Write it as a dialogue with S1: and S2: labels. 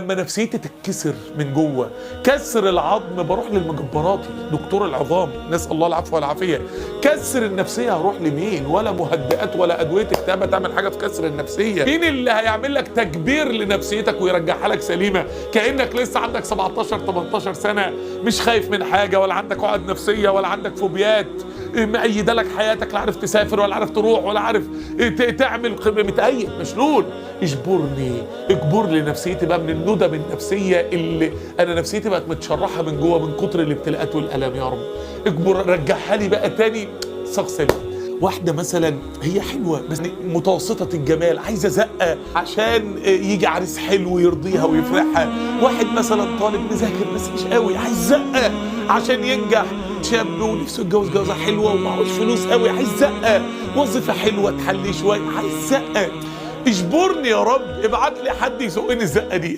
S1: لما نفسيتي تتكسر من جوه كسر العظم بروح للمجبراتي دكتور العظام، نسال الله العفو والعافيه. كسر النفسيه هروح لمين؟ ولا مهدئات ولا ادويه اكتئاب تعمل حاجه في كسر النفسيه. مين اللي هيعمل لك تكبير لنفسيتك ويرجعها لك سليمه كانك لسه عندك 17 18 سنه، مش خايف من حاجه ولا عندك عقد نفسيه ولا عندك فوبيات مأيده لك حياتك، لا عارف تسافر ولا عارف تروح ولا عارف تعمل، متأيد مشلول. اجبر لي نفسيتي بقى من الندم النفسيه اللي انا نفسيتي بقت متشرحه من جوه من كتر الابتلاءات والالم. يا رب اجبر، رجعها لي بقى تاني صاغ سليم. واحدة مثلا هي حلوة بس متوسطة الجمال، عايزة زقة عشان يجي عريس حلو يرضيها ويفرحها. واحد مثلا طالب مذاكر بس مش قوي، عايز زقة عشان ينجح. شاب ونفسه يتجوز جوازة حلوة ومعهوش فلوس قوي، عايز زقة. وظيفة حلوة تحليه شوية، عايز زقة. اجبرني يا رب، ابعت لي حد يزقني الزقة دي.